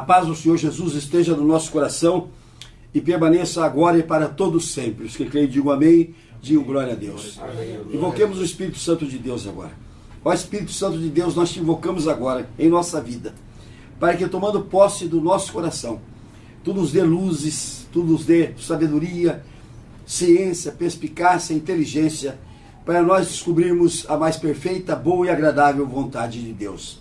paz do Senhor Jesus esteja no nosso coração e permaneça agora e para todos sempre. Os que creem, digam amém, digam glória a Deus. Invoquemos o Espírito Santo de Deus agora. Ó Espírito Santo de Deus, nós te invocamos agora em nossa vida, para que, tomando posse do nosso coração, tu nos dê luzes, tu nos dê sabedoria, ciência, perspicácia, inteligência, para nós descobrirmos a mais perfeita, boa e agradável vontade de Deus.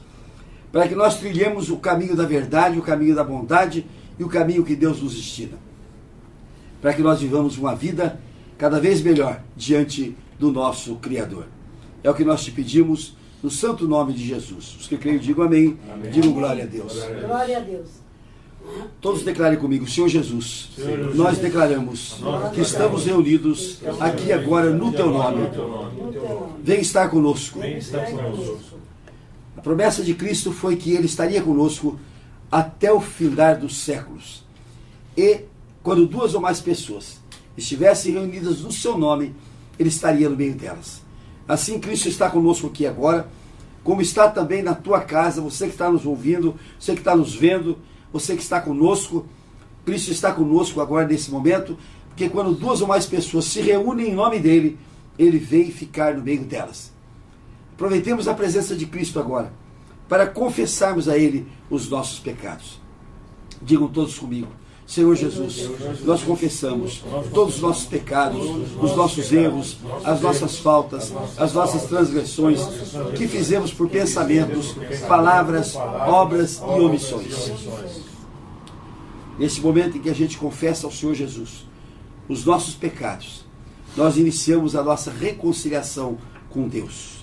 Para que nós trilhemos o caminho da verdade, o caminho da bondade e o caminho que Deus nos destina. Para que nós vivamos uma vida cada vez melhor diante do nosso Criador. É o que nós te pedimos no santo nome de Jesus. Os que creem, digam amém, amém. Digam glória a Deus. Glória a Deus. Todos declarem comigo: Senhor Jesus, nós declaramos que estamos reunidos aqui agora no teu nome. Vem estar conosco. A promessa de Cristo foi que Ele estaria conosco até o findar dos séculos. E quando duas ou mais pessoas estivessem reunidas no seu nome, Ele estaria no meio delas. Assim, Cristo está conosco aqui agora, como está também na tua casa, você que está nos ouvindo, você que está nos vendo, você que está conosco. Cristo está conosco agora nesse momento, porque quando duas ou mais pessoas se reúnem em nome dEle, Ele vem ficar no meio delas. Aproveitemos a presença de Cristo agora, para confessarmos a Ele os nossos pecados. Digam todos comigo: Senhor Jesus, nós confessamos todos os nossos pecados, os nossos erros, as nossas faltas, as nossas transgressões, que fizemos por pensamentos, palavras, obras e omissões. Nesse momento em que a gente confessa ao Senhor Jesus os nossos pecados, nós iniciamos a nossa reconciliação com Deus.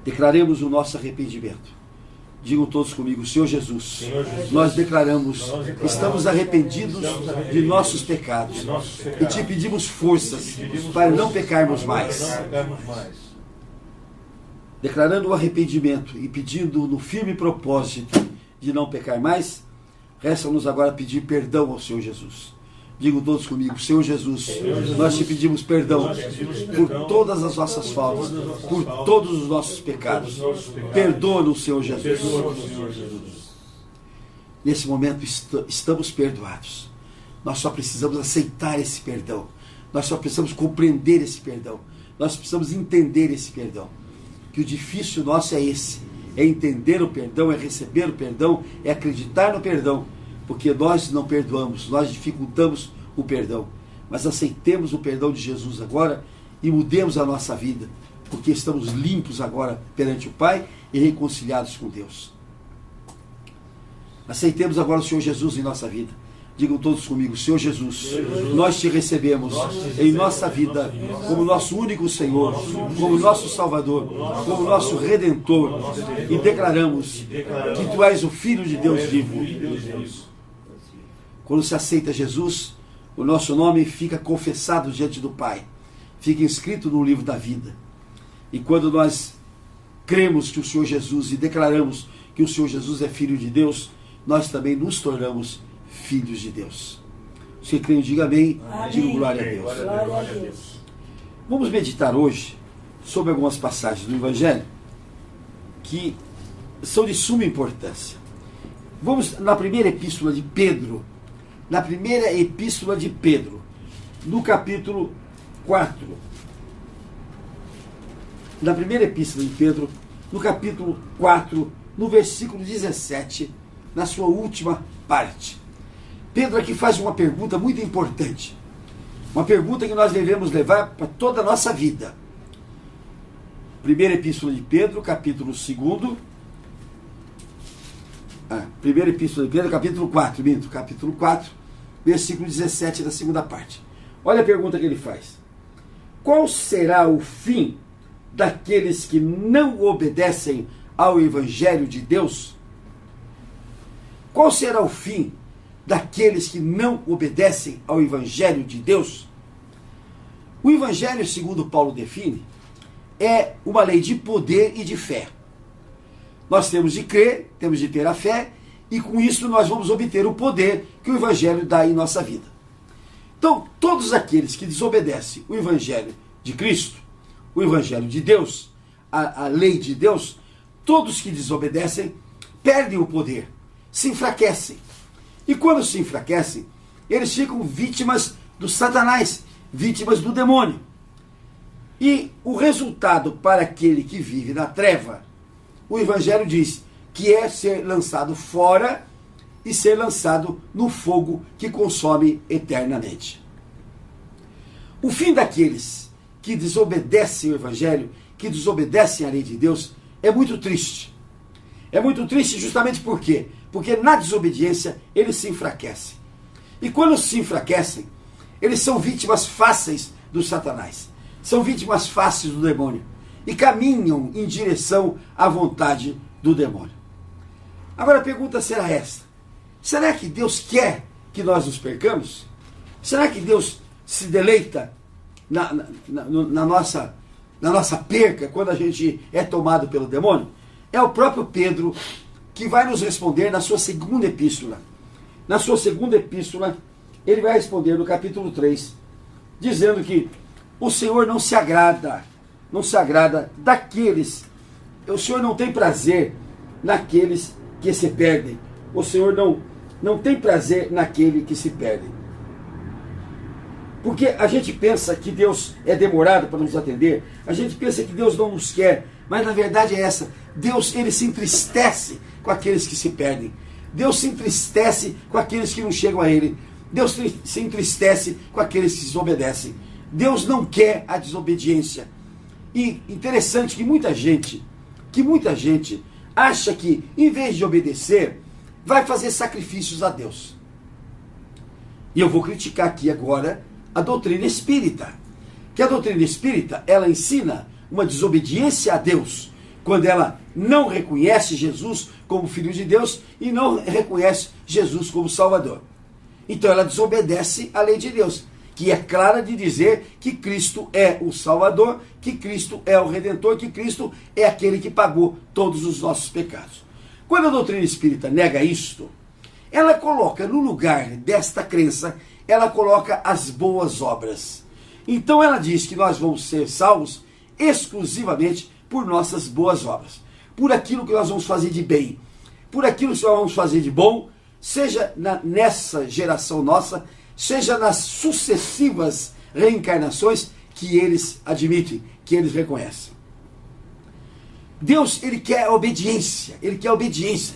Declaremos o nosso arrependimento. Digam todos comigo: Senhor Jesus, nós declaramos que estamos arrependidos de nossos pecados e te pedimos forças para não pecarmos mais. Declarando o arrependimento e pedindo no firme propósito de não pecar mais, resta-nos agora pedir perdão ao Senhor Jesus. Digam todos comigo: Senhor Jesus, nós te pedimos perdão por todas as nossas faltas, por todos os nossos pecados. Perdoa-nos, Senhor Jesus. Nesse momento estamos perdoados. Nós só precisamos aceitar esse perdão. Nós só precisamos compreender esse perdão. Nós precisamos entender esse perdão. Que o difícil nosso é esse: é entender o perdão, é receber o perdão, é acreditar no perdão. Porque nós não perdoamos, nós dificultamos o perdão. Mas aceitemos o perdão de Jesus agora e mudemos a nossa vida, porque estamos limpos agora perante o Pai e reconciliados com Deus. Aceitemos agora o Senhor Jesus em nossa vida. Digam todos comigo: Senhor Jesus, nós te recebemos em nossa vida como nosso único Senhor, como nosso Salvador, como nosso Redentor, e declaramos que Tu és o Filho de Deus vivo. Quando se aceita Jesus, o nosso nome fica confessado diante do Pai, fica inscrito no livro da vida. E quando nós cremos que o Senhor Jesus e declaramos que o Senhor Jesus é Filho de Deus, nós também nos tornamos filhos de Deus. Se creem, diga amém, diga glória a Deus. Glória a Deus. Vamos meditar hoje sobre algumas passagens do Evangelho que são de suma importância. Vamos na primeira epístola de Pedro, no capítulo 4. Na primeira epístola de Pedro, no capítulo 4, no versículo 17, na sua última parte. Pedro aqui faz uma pergunta muito importante. Uma pergunta que nós devemos levar para toda a nossa vida. Primeira epístola de Pedro, capítulo 2. Primeira epístola de Pedro, capítulo 4, capítulo 4, versículo 17 da segunda parte. Olha a pergunta que ele faz: qual será o fim daqueles que não obedecem ao Evangelho de Deus? Qual será o fim daqueles que não obedecem ao Evangelho de Deus? O Evangelho, segundo Paulo define, é uma lei de poder e de fé. Nós temos de crer, temos de ter a fé, e com isso nós vamos obter o poder que o Evangelho dá em nossa vida. Então, todos aqueles que desobedecem o Evangelho de Cristo, o Evangelho de Deus, a lei de Deus, todos que desobedecem perdem o poder, se enfraquecem. E quando se enfraquecem, eles ficam vítimas do Satanás, vítimas do demônio. E o resultado para aquele que vive na treva, o Evangelho diz que é ser lançado fora e ser lançado no fogo que consome eternamente. O fim daqueles que desobedecem o Evangelho, que desobedecem a lei de Deus, é muito triste. É muito triste justamente por quê? Porque na desobediência eles se enfraquecem. E quando se enfraquecem, eles são vítimas fáceis do Satanás. São vítimas fáceis do demônio. E caminham em direção à vontade do demônio. Agora a pergunta será esta: será que Deus quer que nós nos percamos? Será que Deus se deleita na nossa perca quando a gente é tomado pelo demônio? É o próprio Pedro que vai nos responder na sua segunda epístola. Na sua segunda epístola, ele vai responder no capítulo 3, dizendo que o Senhor não se agrada daqueles, o Senhor não tem prazer naqueles que se perdem. O Senhor não tem prazer naquele que se perde. Porque a gente pensa que Deus é demorado para nos atender, a gente pensa que Deus não nos quer, mas na verdade é essa: Deus, ele se entristece com aqueles que se perdem. Deus se entristece com aqueles que não chegam a Ele. Deus se entristece com aqueles que desobedecem. Deus não quer a desobediência. E interessante que muita gente acha que, em vez de obedecer, vai fazer sacrifícios a Deus. E eu vou criticar aqui agora a doutrina espírita. Que a doutrina espírita, ela ensina uma desobediência a Deus, quando ela não reconhece Jesus como Filho de Deus e não reconhece Jesus como Salvador. Então ela desobedece à lei de Deus, que é clara de dizer que Cristo é o Salvador, que Cristo é o Redentor, que Cristo é aquele que pagou todos os nossos pecados. Quando a doutrina espírita nega isto, ela coloca no lugar desta crença, ela coloca as boas obras. Então ela diz que nós vamos ser salvos exclusivamente por nossas boas obras, por aquilo que nós vamos fazer de bem, por aquilo que nós vamos fazer de bom, seja nessa geração nossa, seja nas sucessivas reencarnações que eles admitem, que eles reconhecem. Deus, ele quer obediência, ele quer obediência.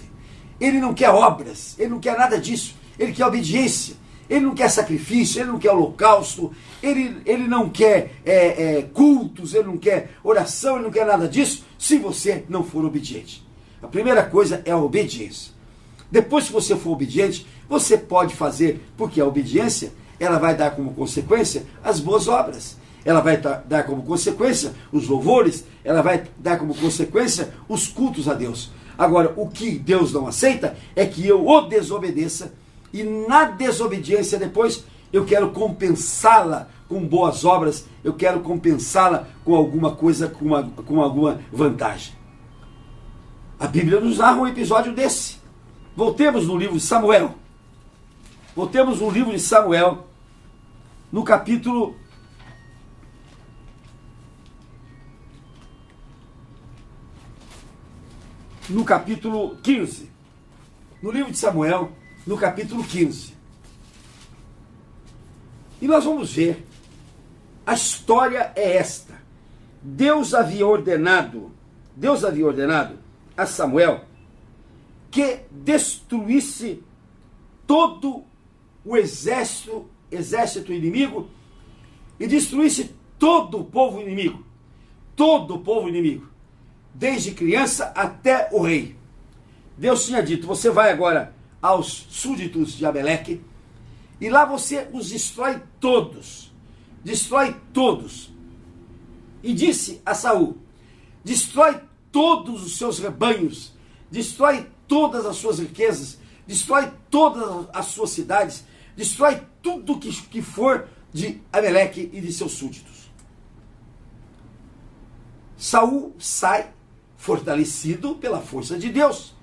Ele não quer obras, ele não quer nada disso, ele quer obediência. Ele não quer sacrifício, ele não quer holocausto, ele não quer cultos, ele não quer oração, ele não quer nada disso, se você não for obediente. A primeira coisa é a obediência. Depois que você for obediente, você pode fazer, porque a obediência, ela vai dar como consequência as boas obras. Ela vai dar como consequência os louvores, ela vai dar como consequência os cultos a Deus. Agora, o que Deus não aceita é que eu o desobedeça, e na desobediência depois eu quero compensá-la com boas obras, eu quero compensá-la com alguma coisa, com alguma vantagem. A Bíblia nos narra um episódio desse. Voltemos no livro de Samuel. Voltemos no livro de Samuel, no capítulo 15. No livro de Samuel, no capítulo 15. E nós vamos ver, a história é esta. Deus havia ordenado a Samuel que destruísse todo o exército inimigo e destruísse todo o povo inimigo. Todo o povo inimigo. Desde criança até o rei. Deus tinha dito: você vai agora aos súditos de Amaleque, e lá você os destrói todos. Destrói todos. E disse a Saul: destrói todos os seus rebanhos, destrói todas as suas riquezas, destrói todas as suas cidades, destrói tudo que for de Amaleque e de seus súditos. Saul sai fortalecido pela força de Deus.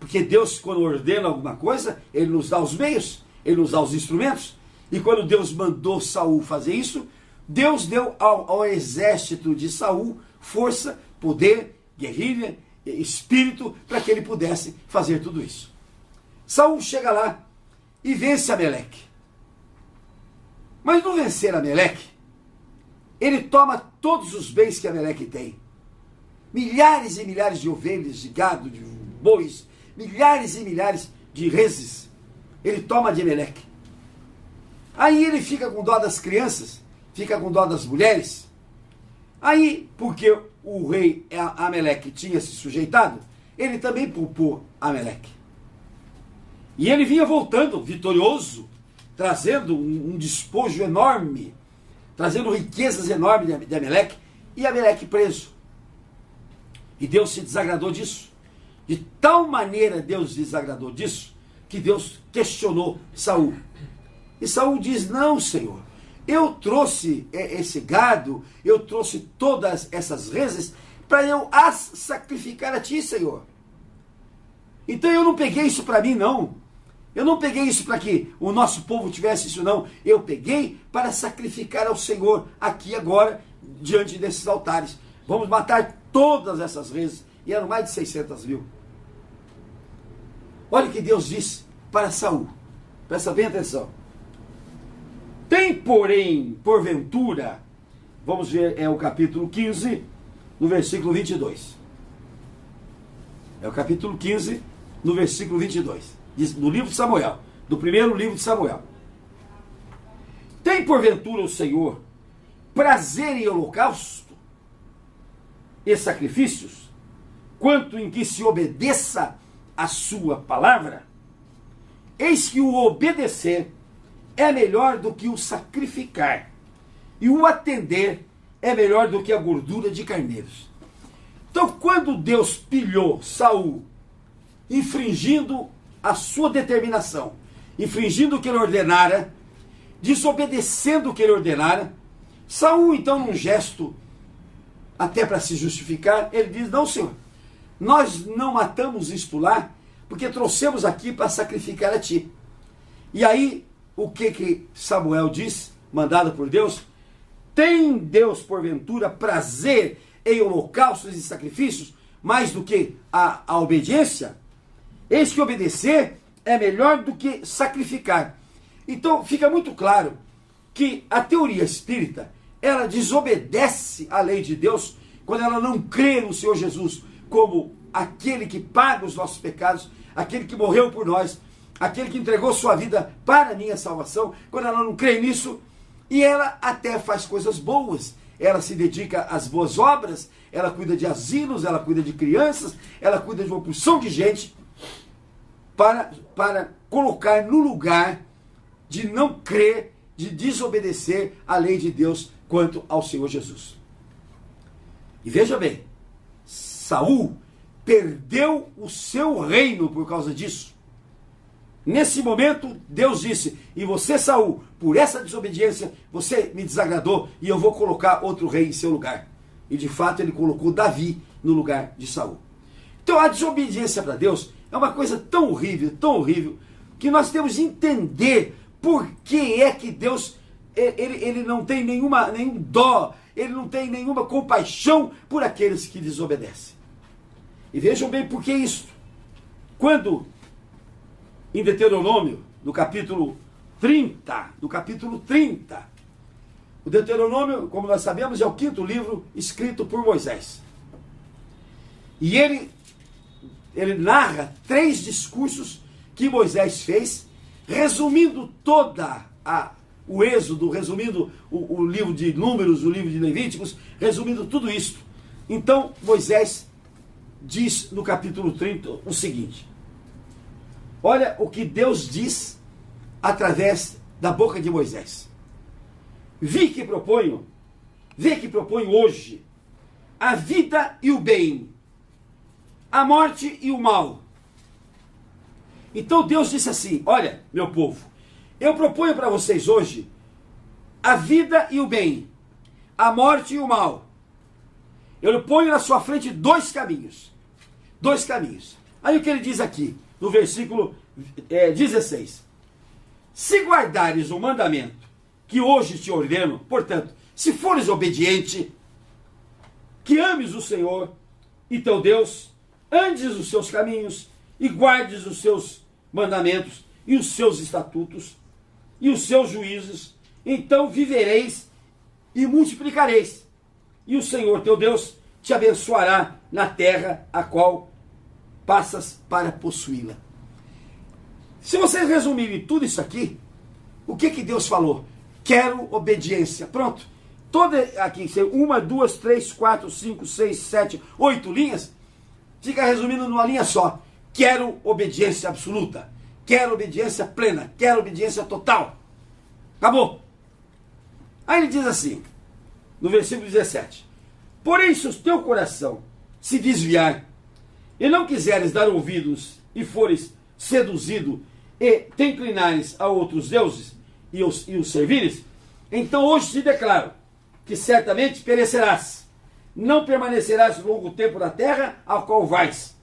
Porque Deus, quando ordena alguma coisa, Ele nos dá os meios, Ele nos dá os instrumentos. E quando Deus mandou Saul fazer isso, Deus deu ao exército de Saul força, poder, guerrilha espírito para que ele pudesse fazer tudo isso. Saul chega lá e vence Ameleque. Mas no vencer Ameleque, ele toma todos os bens que Ameleque tem. Milhares e milhares de ovelhas, de gado, de bois, milhares e milhares de reses. Ele toma de Ameleque. Aí ele fica com dó das crianças, fica com dó das mulheres. Aí, porque o rei Ameleque tinha se sujeitado, ele também poupou Ameleque. E ele vinha voltando vitorioso, trazendo um despojo enorme, trazendo riquezas enormes de Ameleque, e Ameleque preso. E Deus se desagradou disso. De tal maneira Deus desagradou disso, que Deus questionou Saul. E Saul diz: não, Senhor, eu trouxe esse gado, eu trouxe todas essas reses para eu as sacrificar a ti, Senhor. Então eu não peguei isso para mim, não. Eu não peguei isso para que o nosso povo tivesse isso, não. Eu peguei para sacrificar ao Senhor aqui agora, diante desses altares. Vamos matar todas essas reses. E eram mais de 600 mil. Olha o que Deus disse para Saul. Presta bem atenção. Tem, porém, porventura, vamos ver, é o capítulo 15, no versículo 22. É o capítulo 15, no versículo 22. Do livro de Samuel, do primeiro livro de Samuel. Tem, porventura, o Senhor prazer em holocausto e sacrifícios, quanto em que se obedeça a sua palavra? Eis que o obedecer é melhor do que o sacrificar, e o atender é melhor do que a gordura de carneiros. Então, quando Deus pilhou Saul, infringindo a sua determinação, infringindo o que ele ordenara, desobedecendo o que ele ordenara, Saul, então, num gesto, até para se justificar, ele diz: não, Senhor, nós não matamos isto lá, porque trouxemos aqui para sacrificar a ti. E aí, o que Samuel diz, mandado por Deus? Tem Deus, porventura, prazer em holocaustos e sacrifícios, mais do que a obediência? Eis que obedecer é melhor do que sacrificar. Então, fica muito claro que a teoria espírita, ela desobedece à lei de Deus quando ela não crê no Senhor Jesus como aquele que paga os nossos pecados, aquele que morreu por nós, aquele que entregou sua vida para a minha salvação. Quando ela não crê nisso, e ela até faz coisas boas, ela se dedica às boas obras, ela cuida de asilos, ela cuida de crianças, ela cuida de uma porção de gente, para colocar no lugar de não crer, de desobedecer à lei de Deus quanto ao Senhor Jesus. E veja bem, Saul perdeu o seu reino por causa disso. Nesse momento, Deus disse: e você, Saul, por essa desobediência, você me desagradou, e eu vou colocar outro rei em seu lugar. E de fato ele colocou Davi no lugar de Saul. Então a desobediência para Deus é uma coisa tão horrível, que nós temos de entender por que é que Deus ele não tem nenhum dó, ele não tem nenhuma compaixão por aqueles que desobedecem. E vejam bem por que isso. Quando, em Deuteronômio, no capítulo 30, o Deuteronômio, como nós sabemos, é o 5º livro escrito por Moisés. E ele narra 3 discursos que Moisés fez, resumindo o Êxodo, resumindo o livro de Números, o livro de Levíticos, resumindo tudo isso. Então, Moisés diz no capítulo 30 o seguinte: olha o que Deus diz através da boca de Moisés. Vê que proponho hoje a vida e o bem, a morte e o mal. Então Deus disse assim: olha, meu povo, eu proponho para vocês hoje a vida e o bem, a morte e o mal. Eu ponho na sua frente 2 caminhos. 2 caminhos. Aí o que ele diz aqui, no versículo 16. Se guardares o mandamento que hoje te ordeno, portanto, se fores obediente, que ames o Senhor e teu Deus, andes os seus caminhos e guardes os seus mandamentos e os seus estatutos e os seus juízos, então vivereis e multiplicareis, e o Senhor teu Deus te abençoará na terra a qual passas para possuí-la. Se vocês resumirem tudo isso aqui, o que Deus falou? Quero obediência. Pronto. Toda aqui, 1, 2, 3, 4, 5, 6, 7, 8 linhas, fica resumindo numa linha só. Quero obediência absoluta. Quero obediência plena. Quero obediência total. Acabou. Aí ele diz assim, no versículo 17: porém, se o teu coração se desviar, e não quiseres dar ouvidos, e fores seduzido, e te inclinares a outros deuses, e os servires, então hoje te declaro que certamente perecerás, não permanecerás longo tempo na terra a qual vais,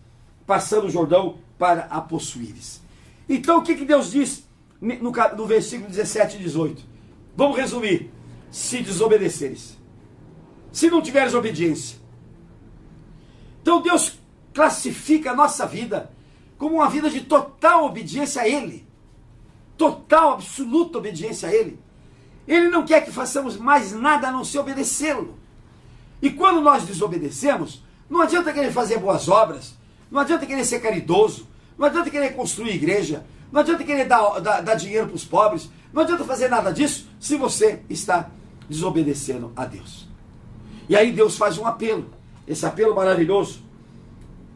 passando o Jordão para a possuíres. Então o que Deus diz no versículo 17 e 18? Vamos resumir. Se desobedeceres, se não tiveres obediência. Então Deus classifica a nossa vida como uma vida de total obediência a Ele. Total, absoluta obediência a Ele. Ele não quer que façamos mais nada a não ser obedecê-lo. E quando nós desobedecemos, não adianta querer fazer boas obras, não adianta querer ser caridoso, não adianta querer construir igreja, não adianta querer dar dinheiro para os pobres, não adianta fazer nada disso se você está desobedecendo a Deus. E aí Deus faz um apelo, esse apelo maravilhoso,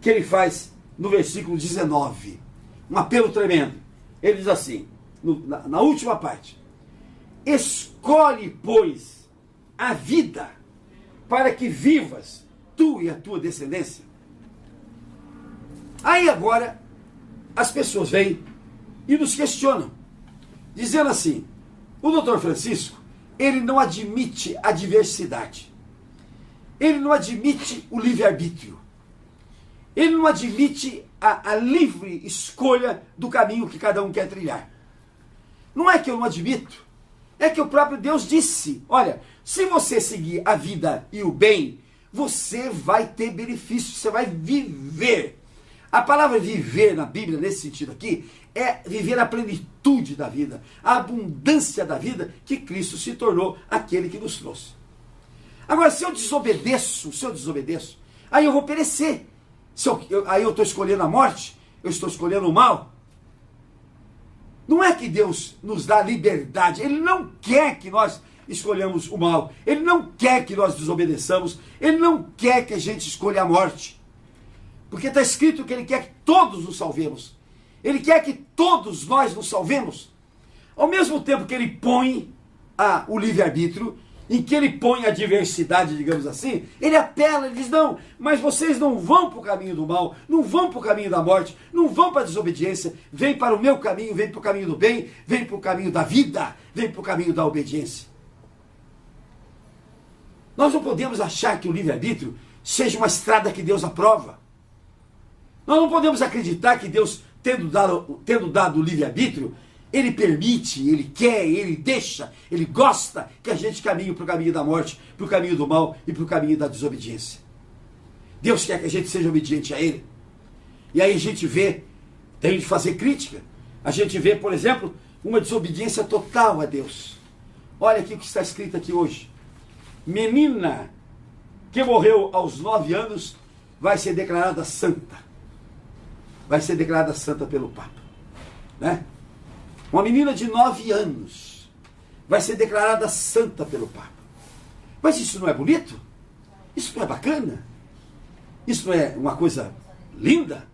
que ele faz no versículo 19. Um apelo tremendo. Ele diz assim, na última parte: escolhe, pois, a vida, para que vivas, tu e a tua descendência. Aí agora, as pessoas vêm e nos questionam, dizendo assim: o doutor Francisco, ele não admite a diversidade. Ele não admite o livre-arbítrio. Ele não admite a livre escolha do caminho que cada um quer trilhar. Não é que eu não admito. É que o próprio Deus disse: olha, se você seguir a vida e o bem, você vai ter benefício, você vai viver. A palavra viver na Bíblia, nesse sentido aqui, é viver a plenitude da vida, a abundância da vida que Cristo se tornou aquele que nos trouxe. Agora, se eu desobedeço, aí eu vou perecer. Aí eu estou escolhendo a morte, eu estou escolhendo o mal. Não é que Deus nos dá liberdade, Ele não quer que nós escolhamos o mal, Ele não quer que nós desobedeçamos, Ele não quer que a gente escolha a morte. Porque está escrito que Ele quer que todos nos salvemos. Ele quer que todos nós nos salvemos. Ao mesmo tempo que Ele põe o livre-arbítrio, em que Ele põe a diversidade, digamos assim, Ele apela, Ele diz: não, mas vocês não vão para o caminho do mal, não vão para o caminho da morte, não vão para a desobediência, vem para o meu caminho, vem para o caminho do bem, vem para o caminho da vida, vem para o caminho da obediência. Nós não podemos achar que o livre-arbítrio seja uma estrada que Deus aprova. Nós não podemos acreditar que Deus, tendo dado o livre-arbítrio, Ele permite, Ele quer, Ele deixa, Ele gosta que a gente caminhe para o caminho da morte, para o caminho do mal e para o caminho da desobediência. Deus quer que a gente seja obediente a Ele. E aí a gente vê, tem de fazer crítica, a gente vê, por exemplo, uma desobediência total a Deus. Olha aqui o que está escrito aqui hoje. Menina que morreu aos 9 anos vai ser declarada santa. Vai ser declarada santa pelo Papa. Né? Uma menina de 9 anos vai ser declarada santa pelo Papa. Mas isso não é bonito? Isso não é bacana? Isso não é uma coisa linda?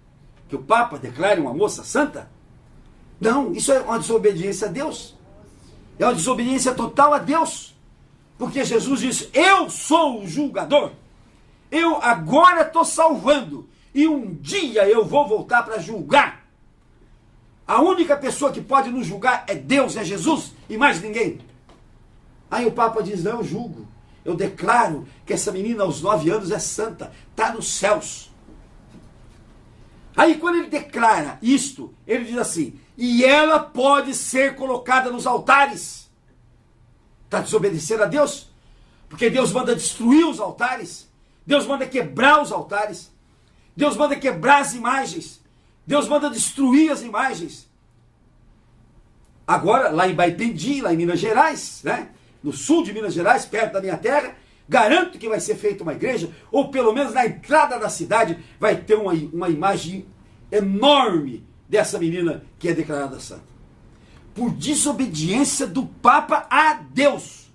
Que o Papa declare uma moça santa? Não, isso é uma desobediência a Deus. É uma desobediência total a Deus. Porque Jesus disse: eu sou o julgador. Eu agora estou salvando. E um dia eu vou voltar para julgar. A única pessoa que pode nos julgar é Deus, é Jesus e mais ninguém. Aí o Papa diz: não, eu julgo. Eu declaro que essa menina aos 9 anos é santa, está nos céus. Aí quando ele declara isto, ele diz assim: e ela pode ser colocada nos altares. Está desobedecendo a Deus? Porque Deus manda destruir os altares. Deus manda quebrar os altares. Deus manda quebrar as imagens. Deus manda destruir as imagens. Agora, lá em Baipendi, lá em Minas Gerais, né? No sul de Minas Gerais, perto da minha terra, garanto que vai ser feita uma igreja, ou pelo menos na entrada da cidade vai ter uma imagem enorme dessa menina que é declarada santa. Por desobediência do Papa a Deus.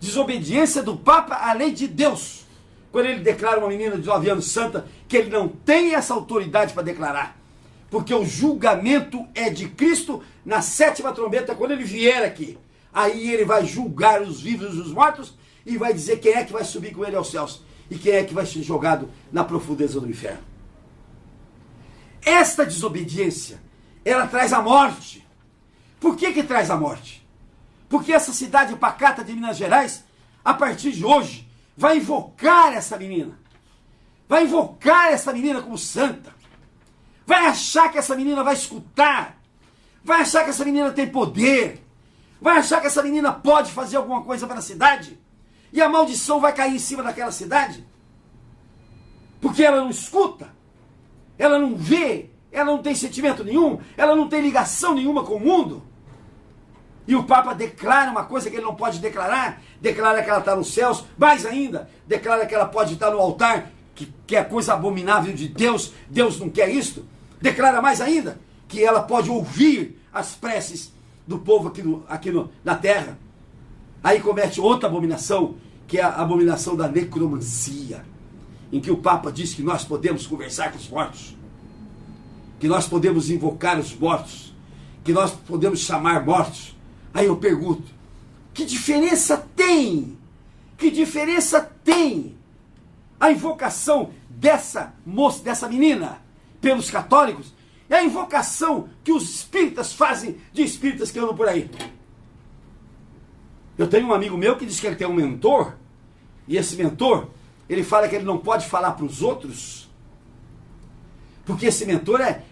Desobediência do Papa à lei de Deus. Quando ele declara uma menina de 9 anos santa, que ele não tem essa autoridade para declarar. Porque o julgamento é de Cristo na 7ª trombeta, quando ele vier aqui. Aí ele vai julgar os vivos e os mortos e vai dizer quem é que vai subir com ele aos céus e quem é que vai ser jogado na profundeza do inferno. Esta desobediência, ela traz a morte. Por que traz a morte? Porque essa cidade pacata de Minas Gerais, a partir de hoje, vai invocar essa menina. Vai invocar essa menina como santa. Vai achar que essa menina vai escutar. Vai achar que essa menina tem poder. Vai achar que essa menina pode fazer alguma coisa para a cidade. E a maldição vai cair em cima daquela cidade. Porque ela não escuta. Ela não vê. Ela não tem sentimento nenhum. Ela não tem ligação nenhuma com o mundo. E o Papa declara uma coisa que ele não pode declarar. Declara que ela está nos céus. Mais ainda, declara que ela pode estar no altar, que é coisa abominável de Deus. Deus não quer isto. Declara mais ainda que ela pode ouvir as preces do povo aqui na terra. Aí comete outra abominação, que é a abominação da necromancia, em que o Papa diz que nós podemos conversar com os mortos, que nós podemos invocar os mortos, que nós podemos chamar mortos. Aí eu pergunto, que diferença tem? Que diferença tem a invocação dessa moça, dessa menina, pelos católicos, é a invocação que os espíritas fazem de espíritas que andam por aí? Eu tenho um amigo meu que diz que ele tem um mentor, e esse mentor, ele fala que ele não pode falar para os outros, porque esse mentor é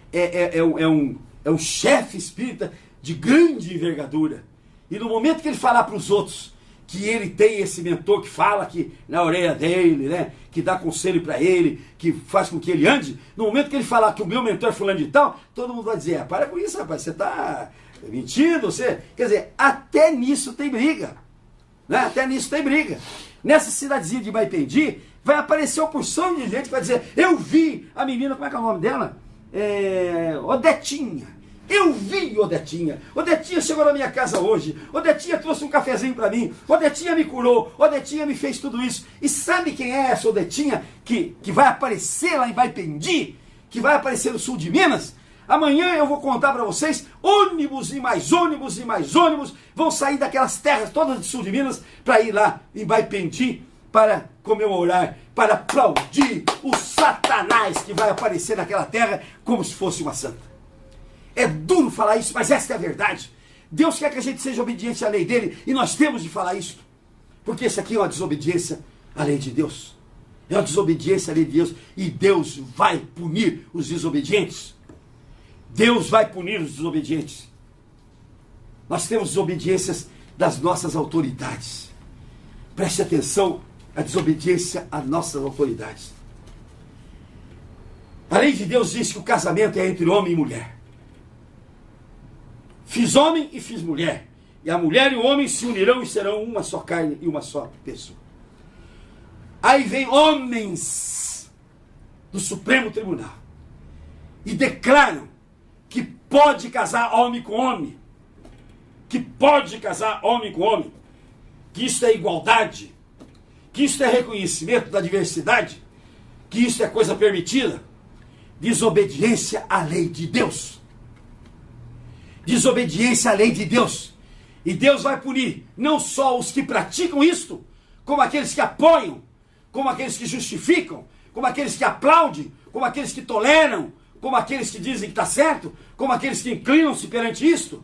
um chefe espírita de grande envergadura. E no momento que ele falar para os outros que ele tem esse mentor que fala que na orelha dele, né, que dá conselho para ele, que faz com que ele ande, no momento que ele falar que o meu mentor é fulano de tal, todo mundo vai dizer, para com isso, rapaz, você está mentindo, você... Quer dizer, até nisso tem briga, né? Até nisso tem briga. Nessa cidadezinha de Baipendi, vai aparecer uma porção de gente que vai dizer, eu vi a menina, como é que é o nome dela? Odetinha. Eu vi Odetinha. Odetinha chegou na minha casa hoje. Odetinha trouxe um cafezinho para mim. Odetinha me curou. Odetinha me fez tudo isso. E sabe quem é essa Odetinha que vai aparecer lá em Baipendi? Que vai aparecer no sul de Minas? Amanhã eu vou contar para vocês, ônibus e mais ônibus e mais ônibus vão sair daquelas terras todas do sul de Minas para ir lá em Baipendi para comemorar, para aplaudir o Satanás que vai aparecer naquela terra como se fosse uma santa. É duro falar isso, mas esta é a verdade. Deus quer que a gente seja obediente à lei dele, e nós temos de falar isso. Porque isso aqui é uma desobediência à lei de Deus. É uma desobediência à lei de Deus, e Deus vai punir os desobedientes. Deus vai punir os desobedientes. Nós temos desobediências das nossas autoridades. Preste atenção à desobediência às nossas autoridades. A lei de Deus diz que o casamento é entre homem e mulher. Fiz homem e fiz mulher. E a mulher e o homem se unirão e serão uma só carne e uma só pessoa. Aí vem homens do Supremo Tribunal e declaram que pode casar homem com homem. Que pode casar homem com homem. Que isso é igualdade. Que isso é reconhecimento da diversidade. Que isso é coisa permitida. Desobediência à lei de Deus. Desobediência à lei de Deus. E Deus vai punir não só os que praticam isto, como aqueles que apoiam, como aqueles que justificam, como aqueles que aplaudem, como aqueles que toleram, como aqueles que dizem que está certo, como aqueles que inclinam-se perante isto.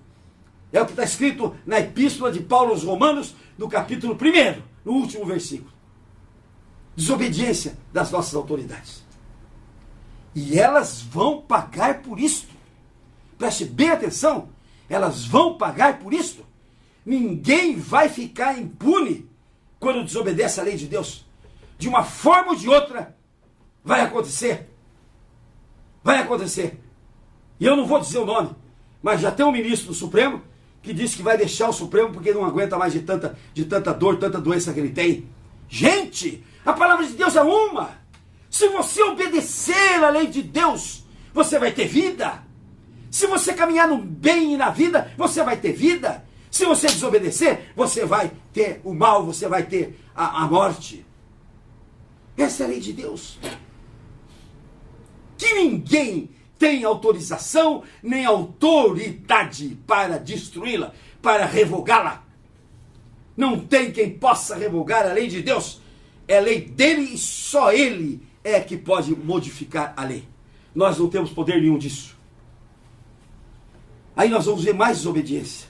É o que está escrito na Epístola de Paulo aos Romanos, no capítulo 1, no último versículo. Desobediência das nossas autoridades. E elas vão pagar por isto. Preste bem atenção, elas vão pagar por isto. Ninguém vai ficar impune quando desobedece à lei de Deus. De uma forma ou de outra, vai acontecer. Vai acontecer. E eu não vou dizer o nome, mas já tem um ministro do Supremo que disse que vai deixar o Supremo porque não aguenta mais de tanta dor, tanta doença que ele tem. Gente, a palavra de Deus é uma. Se você obedecer à lei de Deus, você vai ter vida. Se você caminhar no bem e na vida, você vai ter vida. Se você desobedecer, você vai ter o mal, você vai ter a morte. Essa é a lei de Deus. Que ninguém tem autorização nem autoridade para destruí-la, para revogá-la. Não tem quem possa revogar a lei de Deus. É a lei dele e só ele é que pode modificar a lei. Nós não temos poder nenhum disso. Aí nós vamos ver mais desobediência.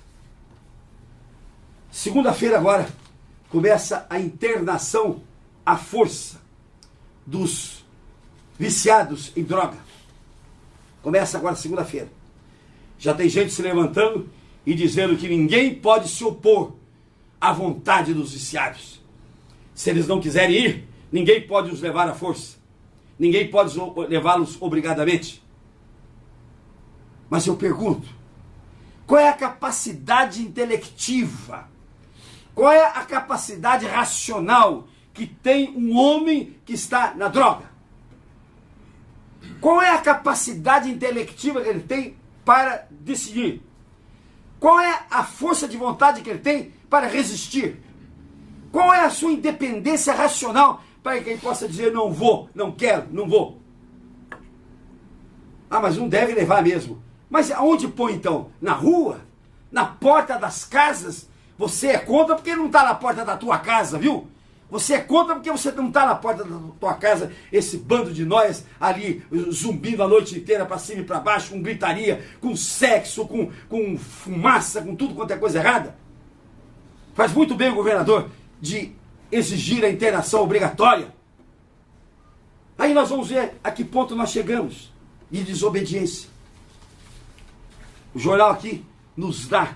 Segunda-feira agora começa a internação à força dos viciados em droga. Começa agora segunda-feira. Já tem gente se levantando e dizendo que ninguém pode se opor à vontade dos viciados. Se eles não quiserem ir, ninguém pode os levar à força. Ninguém pode levá-los obrigadamente. Mas eu pergunto, qual é a capacidade intelectiva? Qual é a capacidade racional que tem um homem que está na droga? Qual é a capacidade intelectiva que ele tem para decidir? Qual é a força de vontade que ele tem para resistir? Qual é a sua independência racional para que ele possa dizer não vou, não quero, não vou? Ah, mas não deve levar mesmo. Mas aonde põe então? Na rua? Na porta das casas? Você é contra porque não está na porta da tua casa, viu? Você é contra porque você não está na porta da tua casa, esse bando de nós ali zumbindo a noite inteira para cima e para baixo, com gritaria, com sexo, com fumaça, com tudo quanto é coisa errada. Faz muito bem o governador de exigir a internação obrigatória. Aí nós vamos ver a que ponto nós chegamos de desobediência. O jornal aqui nos dá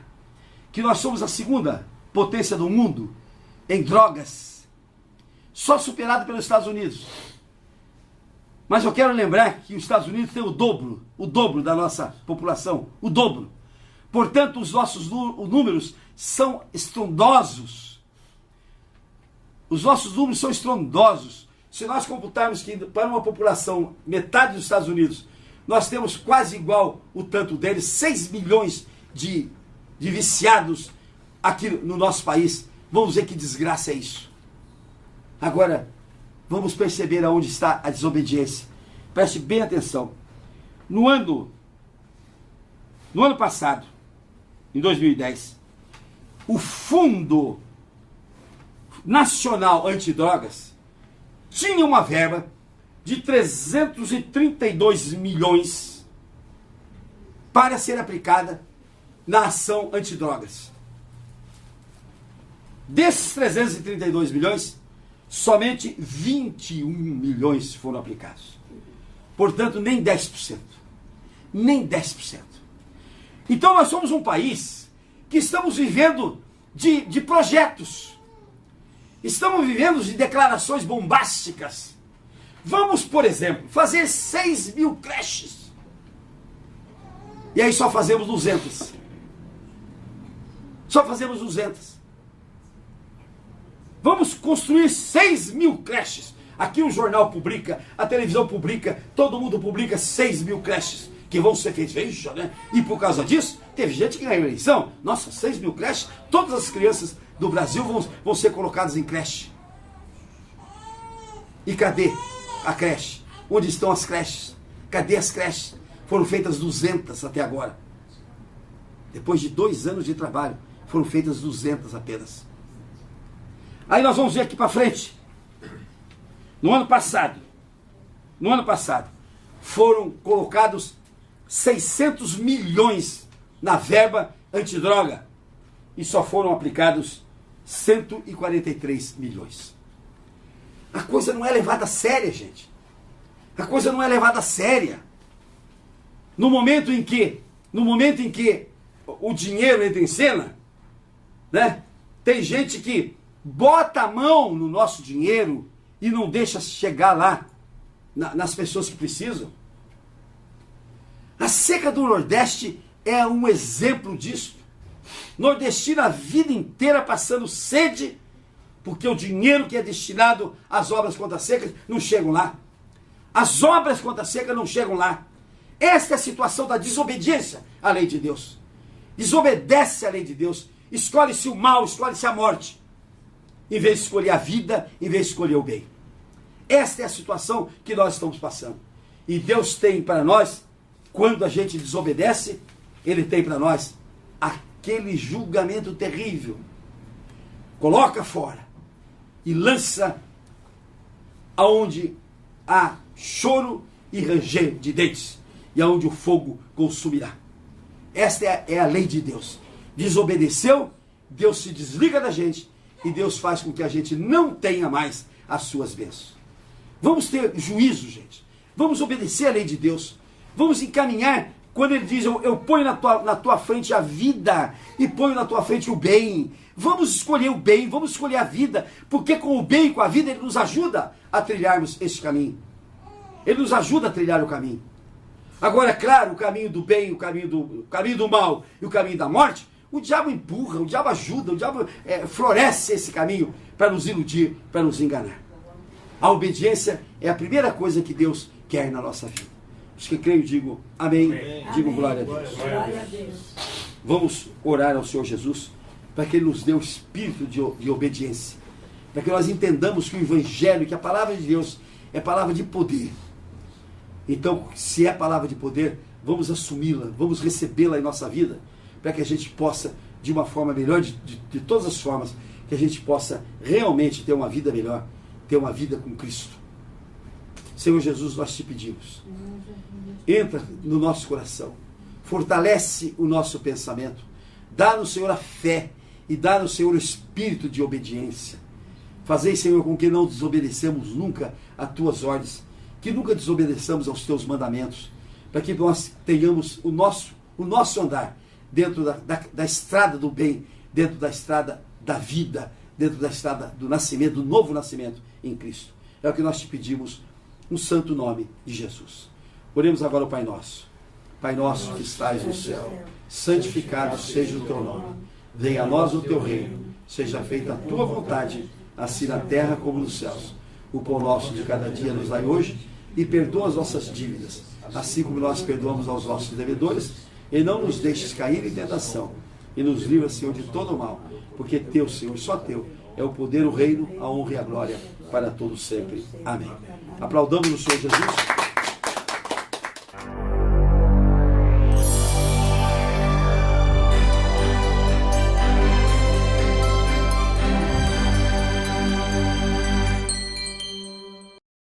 que nós somos a segunda potência do mundo em drogas, só superado pelos Estados Unidos. Mas eu quero lembrar que os Estados Unidos têm o dobro da nossa população, o dobro. Portanto, os nossos números são estrondosos. Os nossos números são estrondosos. Se nós computarmos que para uma população, metade dos Estados Unidos, nós temos quase igual o tanto deles, 6 milhões de viciados aqui no nosso país. Vamos ver que desgraça é isso. Agora, vamos perceber aonde está a desobediência. Preste bem atenção. No ano passado, em 2010, o Fundo Nacional Antidrogas tinha uma verba de 332 milhões para ser aplicada na ação antidrogas. Desses 332 milhões, somente 21 milhões foram aplicados. Portanto, nem 10%. Nem 10%. Então nós somos um país que estamos vivendo de projetos. Estamos vivendo de declarações bombásticas. Vamos, por exemplo, fazer 6 mil creches. E aí só fazemos 200. Só fazemos 200. Vamos construir 6 mil creches. Aqui o jornal publica, a televisão publica, todo mundo publica 6 mil creches que vão ser feitas. Veja, né? E por causa disso, teve gente que ganhou a eleição. Nossa, 6 mil creches, todas as crianças do Brasil vão ser colocadas em creche. E cadê a creche? Onde estão as creches? Cadê as creches? Foram feitas 200 até agora. Depois de 2 anos de trabalho, foram feitas 200 apenas. Aí nós vamos ver aqui para frente. No ano passado, foram colocados 600 milhões na verba antidroga e só foram aplicados 143 milhões. A coisa não é levada a séria, gente. A coisa não é levada a séria. No momento em que o dinheiro entra em cena, né? Tem gente que bota a mão no nosso dinheiro e não deixa chegar lá nas pessoas que precisam. A seca do Nordeste é um exemplo disso. Nordestino a vida inteira passando sede, porque o dinheiro que é destinado às obras contra a seca não chegam lá. As obras contra a seca não chegam lá. Esta é a situação da desobediência à lei de Deus. Desobedece à lei de Deus. Escolhe-se o mal, escolhe-se a morte. Em vez de escolher a vida, em vez de escolher o bem. Esta é a situação que nós estamos passando. E Deus tem para nós, quando a gente desobedece, Ele tem para nós aquele julgamento terrível. Coloca fora e lança aonde há choro e ranger de dentes, e aonde o fogo consumirá. Esta é a lei de Deus. Desobedeceu, Deus se desliga da gente, e Deus faz com que a gente não tenha mais as suas bênçãos. Vamos ter juízo, gente. Vamos obedecer a lei de Deus. Vamos encaminhar, quando Ele diz, eu ponho na tua frente a vida, e ponho na tua frente o bem. Vamos escolher o bem, vamos escolher a vida, porque com o bem e com a vida Ele nos ajuda a trilharmos esse caminho. Ele nos ajuda a trilhar o caminho. Agora, claro, o caminho do bem, o caminho do mal e o caminho da morte, o diabo empurra, o diabo ajuda, o diabo floresce esse caminho para nos iludir, para nos enganar. A obediência é a primeira coisa que Deus quer na nossa vida. Os que creio, digo amém, digo glória a Deus. Glória a Deus. Vamos orar ao Senhor Jesus para que Ele nos dê o espírito de obediência, para que nós entendamos que o Evangelho, que a palavra de Deus é palavra de poder. Então, se é palavra de poder, vamos assumi-la, vamos recebê-la em nossa vida, para que a gente possa, de uma forma melhor, de todas as formas, que a gente possa realmente ter uma vida melhor, ter uma vida com Cristo. Senhor Jesus, nós te pedimos, entra no nosso coração, fortalece o nosso pensamento, dá-nos, Senhor, a fé e dá-nos, Senhor, o espírito de obediência. Fazei, Senhor, com que não desobedecemos nunca às tuas ordens, que nunca desobedeçamos aos teus mandamentos, para que nós tenhamos o nosso andar dentro da estrada do bem, dentro da estrada da vida, dentro da estrada do nascimento, do novo nascimento em Cristo. É o que nós te pedimos, no santo nome de Jesus. Oremos agora ao Pai Nosso. Pai nosso que estás no céu, santificado seja o teu nome. Venha a nós o teu reino, seja feita a tua vontade, assim na terra como nos céus. O pão nosso de cada dia nos dai hoje, e perdoa as nossas dívidas, assim como nós perdoamos aos nossos devedores, e não nos deixes cair em tentação, e nos livra, Senhor, de todo o mal, porque teu, Senhor, só teu, é o poder, o reino, a honra e a glória para todos sempre. Amém. Aplaudamos o Senhor Jesus.